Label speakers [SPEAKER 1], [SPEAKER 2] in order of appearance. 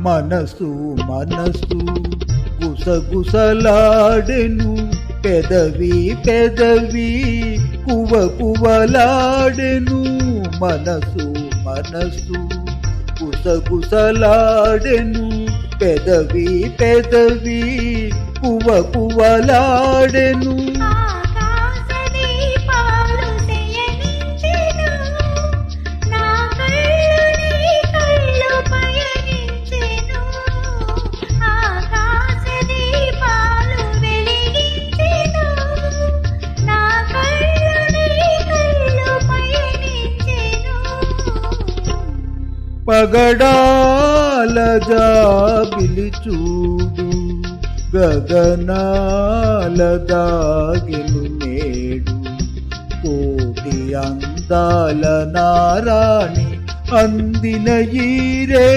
[SPEAKER 1] మనసు మనసు గుసగుసలాడెను, పెదవి పెదవి కువ కువలాడెను. మనసు మనసు గుసగుసలాడెను, పెదవి పెదవి కువ కువలాడెను. పగడాల జాబిలి చూడు, గగనాల దాగెను నేడు. కోటి అందాల నారాణి అందిన ఈరే